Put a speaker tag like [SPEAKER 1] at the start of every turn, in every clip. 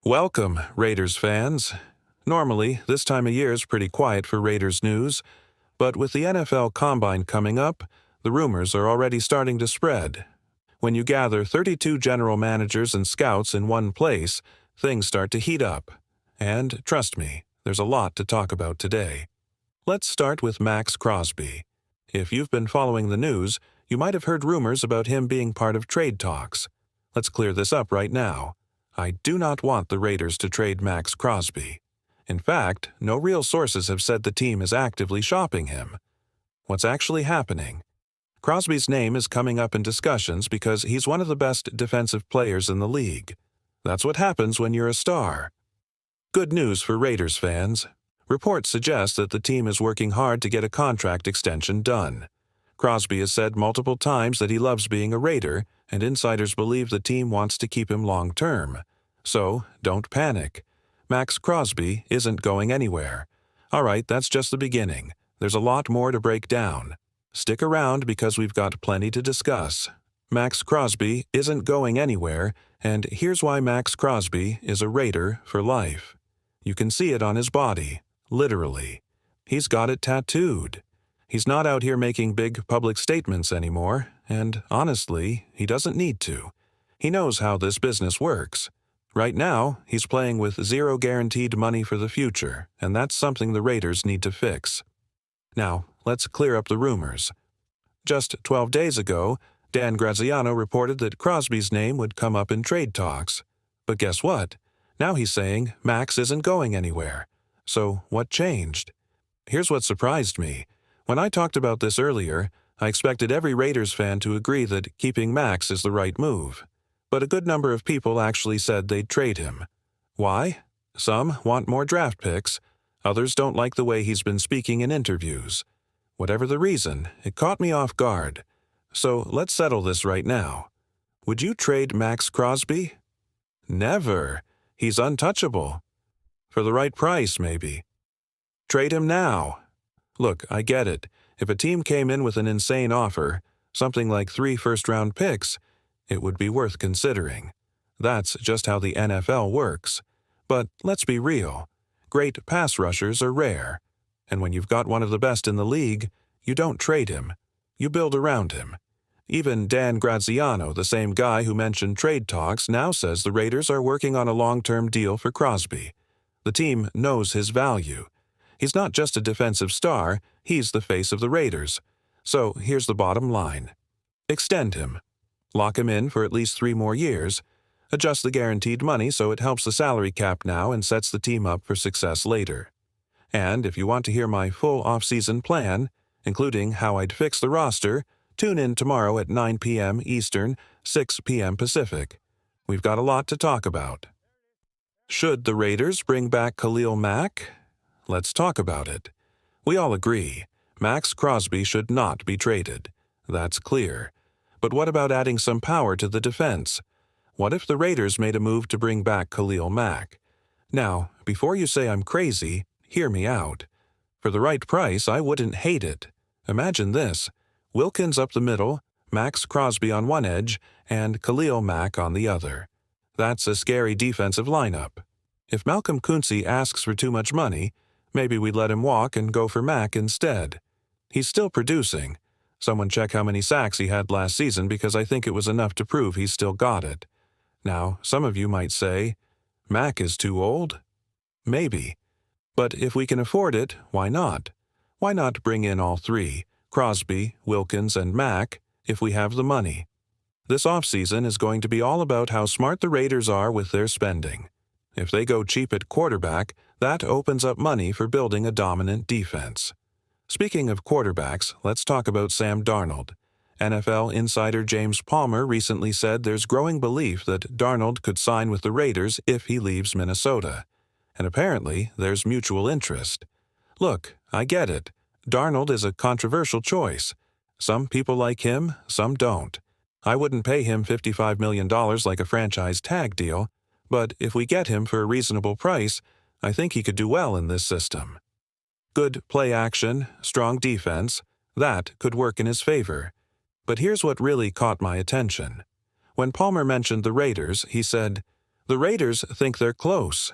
[SPEAKER 1] Welcome, Raiders fans. Normally, this time of year is pretty quiet for Raiders news, but with the NFL Combine coming up, the rumors are already starting to spread. When you gather 32 general managers and scouts in one place, things start to heat up. And trust me, there's a lot to talk about today. Let's start with Max Crosby. If you've been following the news, you might have heard rumors about him being part of trade talks. Let's clear this up right now. I do not want the Raiders to trade Max Crosby. In fact, no real sources have said the team is actively shopping him. What's actually happening? Crosby's name is coming up in discussions because he's one of the best defensive players in the league. That's what happens when you're a star. Good news for Raiders fans. Reports suggest that the team is working hard to get a contract extension done. Crosby has said multiple times that he loves being a Raider, and insiders believe the team wants to keep him long-term. So, don't panic. Max Crosby isn't going anywhere. All right, that's just the beginning. There's a lot more to break down. Stick around because we've got plenty to discuss. Max Crosby isn't going anywhere, and here's why Max Crosby is a Raider for life. You can see it on his body, literally. He's got it tattooed. He's not out here making big public statements anymore, and honestly, he doesn't need to. He knows how this business works. Right now, he's playing with zero guaranteed money for the future, and that's something the Raiders need to fix. Now, let's clear up the rumors. Just 12 days ago, Dan Graziano reported that Crosby's name would come up in trade talks. But guess what? Now he's saying Max isn't going anywhere. So what changed? Here's what surprised me. When I talked about this earlier, I expected every Raiders fan to agree that keeping Max is the right move. But a good number of people actually said they'd trade him. Why? Some want more draft picks. Others don't like the way he's been speaking in interviews. Whatever the reason, it caught me off guard. So let's settle this right now. Would you trade Max Crosby? Never. He's untouchable. For the right price, maybe. Trade him now. Look, I get it. If a team came in with an insane offer, something like 3 first-round picks, it would be worth considering. That's just how the NFL works. But let's be real. Great pass rushers are rare. And when you've got one of the best in the league, you don't trade him. You build around him. Even Dan Graziano, the same guy who mentioned trade talks, now says the Raiders are working on a long-term deal for Crosby. The team knows his value. He's not just a defensive star, he's the face of the Raiders. So here's the bottom line. Extend him. Lock him in for at least 3 more years. Adjust the guaranteed money so it helps the salary cap now and sets the team up for success later. And if you want to hear my full off-season plan, including how I'd fix the roster, tune in tomorrow at 9 p.m. Eastern, 6 p.m. Pacific. We've got a lot to talk about. Should the Raiders bring back Khalil Mack? Let's talk about it. We all agree, Max Crosby should not be traded. That's clear. But what about adding some power to the defense? What if the Raiders made a move to bring back Khalil Mack? Now, before you say I'm crazy, hear me out. For the right price, I wouldn't hate it. Imagine this. Wilkins up the middle, Max Crosby on one edge, and Khalil Mack on the other. That's a scary defensive lineup. If Malcolm Kuntz asks for too much money, maybe we'd let him walk and go for Mack instead. He's still producing. Someone check how many sacks he had last season because I think it was enough to prove he's still got it. Now, some of you might say, Mack is too old? Maybe. But if we can afford it, why not? Why not bring in all 3, Crosby, Wilkins, and Mack, if we have the money? This offseason is going to be all about how smart the Raiders are with their spending. If they go cheap at quarterback, that opens up money for building a dominant defense. Speaking of quarterbacks, let's talk about Sam Darnold. NFL insider James Palmer recently said there's growing belief that Darnold could sign with the Raiders if he leaves Minnesota. And apparently, there's mutual interest. Look, I get it. Darnold is a controversial choice. Some people like him, some don't. I wouldn't pay him $55 million like a franchise tag deal, but if we get him for a reasonable price, I think he could do well in this system. Good play action, strong defense, that could work in his favor. But here's what really caught my attention. When Palmer mentioned the Raiders, he said, The Raiders think they're close.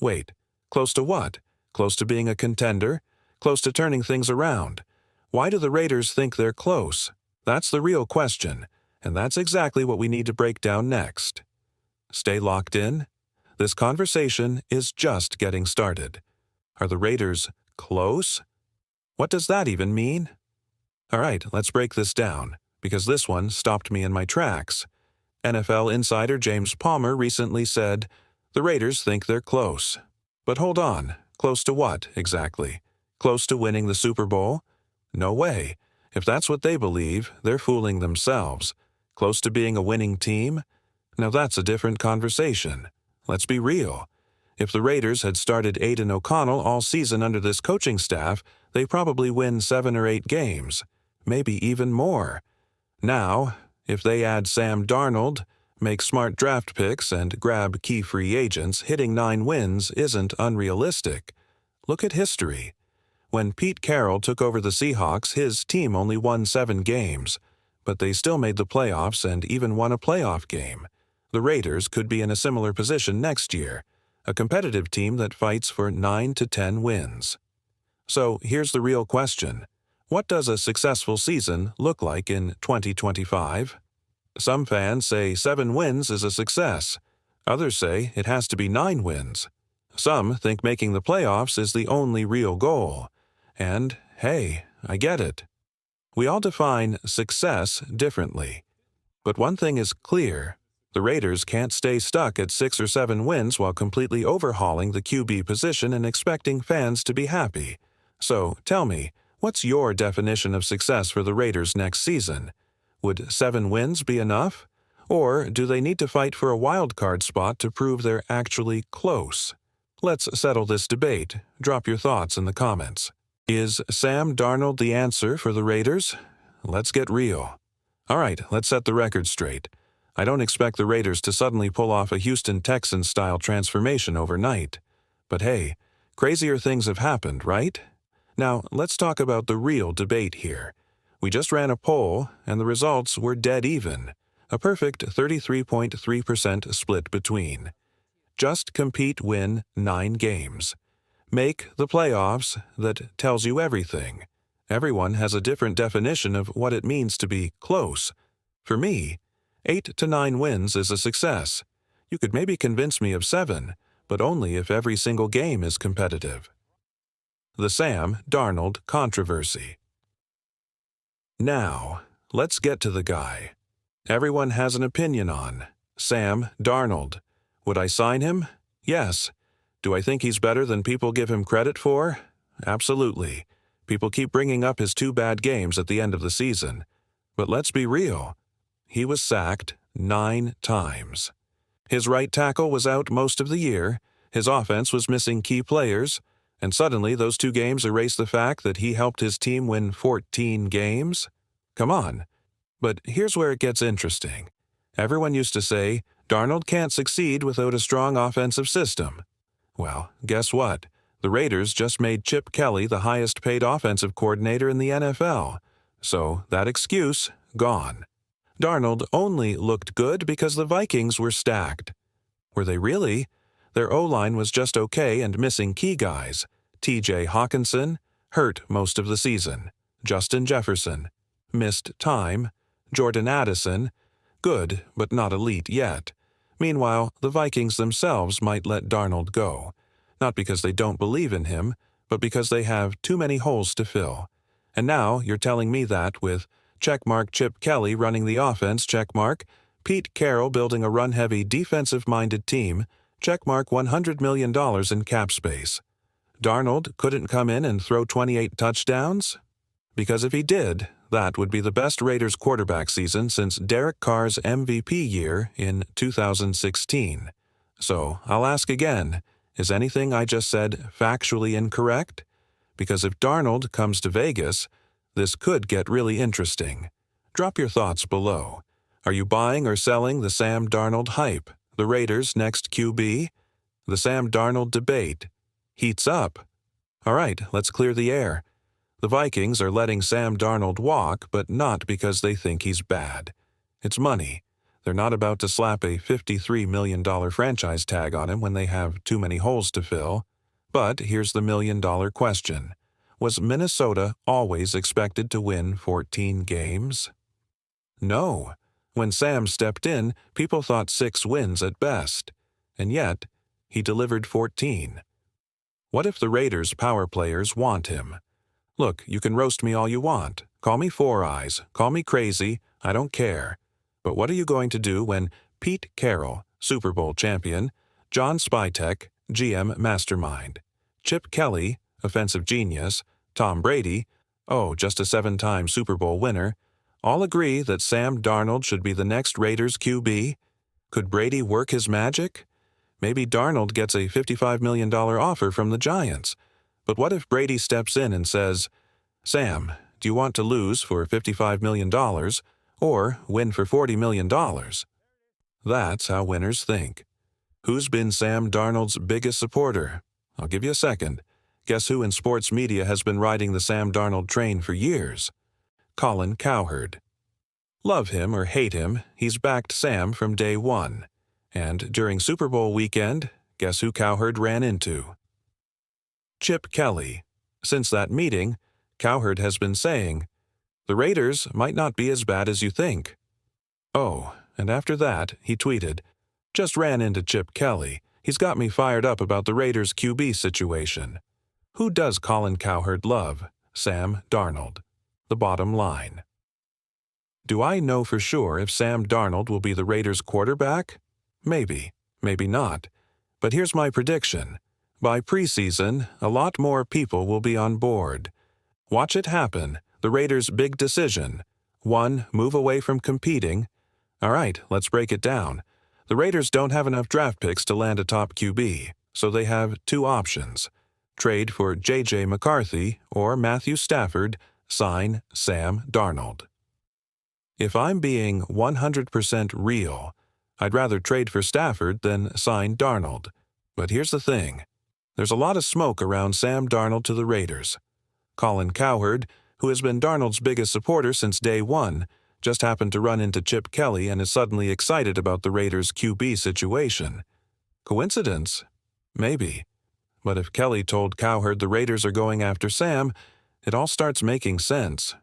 [SPEAKER 1] Wait, close to what? Close to being a contender? Close to turning things around? Why do the Raiders think they're close? That's the real question, and that's exactly what we need to break down next. Stay locked in. This conversation is just getting started. Are the Raiders close? What does that even mean? All right, let's break this down, because this one stopped me in my tracks. NFL insider James Palmer recently said, "The Raiders think they're close." But hold on, close to what, exactly? Close to winning the Super Bowl? No way. If that's what they believe, they're fooling themselves. Close to being a winning team? Now that's a different conversation. Let's be real. If the Raiders had started Aidan O'Connell all season under this coaching staff, they probably win 7 or 8 games, maybe even more. Now, if they add Sam Darnold, make smart draft picks, and grab key free agents, hitting 9 wins isn't unrealistic. Look at history. When Pete Carroll took over the Seahawks, his team only won 7 games, but they still made the playoffs and even won a playoff game. The Raiders could be in a similar position next year, a competitive team that fights for 9 to 10 wins. So here's the real question. What does a successful season look like in 2025? Some fans say 7 wins is a success. Others say it has to be 9 wins. Some think making the playoffs is the only real goal. And, hey, I get it. We all define success differently. But one thing is clear. The Raiders can't stay stuck at 6 or 7 wins while completely overhauling the QB position and expecting fans to be happy. So, tell me, what's your definition of success for the Raiders next season? Would 7 wins be enough? Or do they need to fight for a wild card spot to prove they're actually close? Let's settle this debate. Drop your thoughts in the comments. Is Sam Darnold the answer for the Raiders? Let's get real. All right, let's set the record straight. I don't expect the Raiders to suddenly pull off a Houston Texans-style transformation overnight. But hey, crazier things have happened, right? Now, let's talk about the real debate here. We just ran a poll, and the results were dead even. A perfect 33.3% split between. Just compete, win 9 games. Make the playoffs, that tells you everything. Everyone has a different definition of what it means to be close. For me, 8 to 9 wins is a success. You could maybe convince me of 7, but only if every single game is competitive. The Sam Darnold controversy. Now, let's get to the guy. Everyone has an opinion on Sam Darnold. Would I sign him? Yes. Do I think he's better than people give him credit for? Absolutely. People keep bringing up his 2 bad games at the end of the season. But let's be real. He was sacked 9 times. His right tackle was out most of the year, his offense was missing key players, and suddenly those 2 games erase the fact that he helped his team win 14 games? Come on. But here's where it gets interesting. Everyone used to say, Darnold can't succeed without a strong offensive system. Well, guess what? The Raiders just made Chip Kelly the highest-paid offensive coordinator in the NFL. So that excuse, gone. Darnold only looked good because the Vikings were stacked. Were they really? Their O-line was just okay and missing key guys. T.J. Hawkinson, hurt most of the season. Justin Jefferson, missed time. Jordan Addison, good but not elite yet. Meanwhile, the Vikings themselves might let Darnold go. Not because they don't believe in him, but because they have too many holes to fill. And now you're telling me that with checkmark Chip Kelly running the offense, checkmark, Pete Carroll building a run-heavy defensive-minded team, checkmark $100 million in cap space. Darnold couldn't come in and throw 28 touchdowns? Because if he did, that would be the best Raiders quarterback season since Derek Carr's MVP year in 2016. So I'll ask again, is anything I just said factually incorrect? Because if Darnold comes to Vegas, this could get really interesting. Drop your thoughts below. Are you buying or selling the Sam Darnold hype, the Raiders' next QB? The Sam Darnold debate heats up. All right, let's clear the air. The Vikings are letting Sam Darnold walk, but not because they think he's bad. It's money. They're not about to slap a $53 million franchise tag on him when they have too many holes to fill. But here's the million-dollar question. Was Minnesota always expected to win 14 games? No. When Sam stepped in, people thought 6 wins at best. And yet, he delivered 14. What if the Raiders' power players want him? Look, you can roast me all you want. Call me Four Eyes. Call me crazy. I don't care. But what are you going to do when Pete Carroll, Super Bowl champion, John Spytek, GM mastermind, Chip Kelly, offensive genius, Tom Brady, just a 7-time Super Bowl winner, all agree that Sam Darnold should be the next Raiders QB? Could Brady work his magic? Maybe Darnold gets a $55 million offer from the Giants. But what if Brady steps in and says, Sam, do you want to lose for $55 million or win for $40 million? That's how winners think. Who's been Sam Darnold's biggest supporter? I'll give you a second. Guess who in sports media has been riding the Sam Darnold train for years? Colin Cowherd. Love him or hate him, he's backed Sam from day one. And during Super Bowl weekend, guess who Cowherd ran into? Chip Kelly. Since that meeting, Cowherd has been saying, the Raiders might not be as bad as you think. Oh, and after that, he tweeted, just ran into Chip Kelly. He's got me fired up about the Raiders' QB situation. Who does Colin Cowherd love? Sam Darnold. The bottom line. Do I know for sure if Sam Darnold will be the Raiders' quarterback? Maybe, maybe not. But here's my prediction. By preseason, a lot more people will be on board. Watch it happen. The Raiders' big decision. 1, move away from competing. All right, let's break it down. The Raiders don't have enough draft picks to land a top QB, so they have 2 options. Trade for J.J. McCarthy or Matthew Stafford, sign Sam Darnold. If I'm being 100% real, I'd rather trade for Stafford than sign Darnold. But here's the thing. There's a lot of smoke around Sam Darnold to the Raiders. Colin Cowherd, who has been Darnold's biggest supporter since day one, just happened to run into Chip Kelly and is suddenly excited about the Raiders' QB situation. Coincidence? Maybe. But if Kelly told Cowherd the Raiders are going after Sam, it all starts making sense.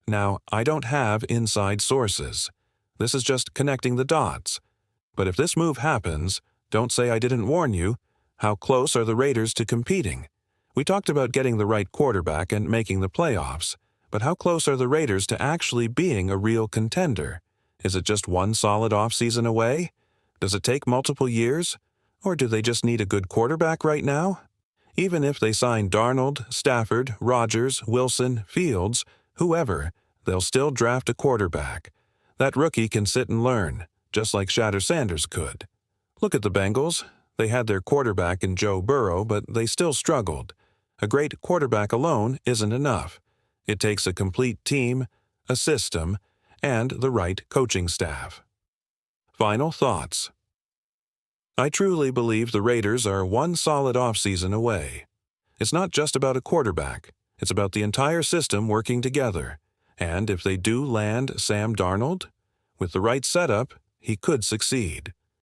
[SPEAKER 1] Now, I don't have inside sources. This is just connecting the dots. But if this move happens, don't say I didn't warn you. How close are the Raiders to competing? We talked about getting the right quarterback and making the playoffs. But how close are the Raiders to actually being a real contender? Is it just one solid offseason away? Does it take multiple years? Or do they just need a good quarterback right now? Even if they sign Darnold, Stafford, Rodgers, Wilson, Fields, whoever, they'll still draft a quarterback. That rookie can sit and learn, just like Shedeur Sanders could. Look at the Bengals. They had their quarterback in Joe Burrow, but they still struggled. A great quarterback alone isn't enough. It takes a complete team, a system, and the right coaching staff. Final thoughts. I truly believe the Raiders are one solid offseason away. It's not just about a quarterback. It's about the entire system working together. And if they do land Sam Darnold, with the right setup, he could succeed.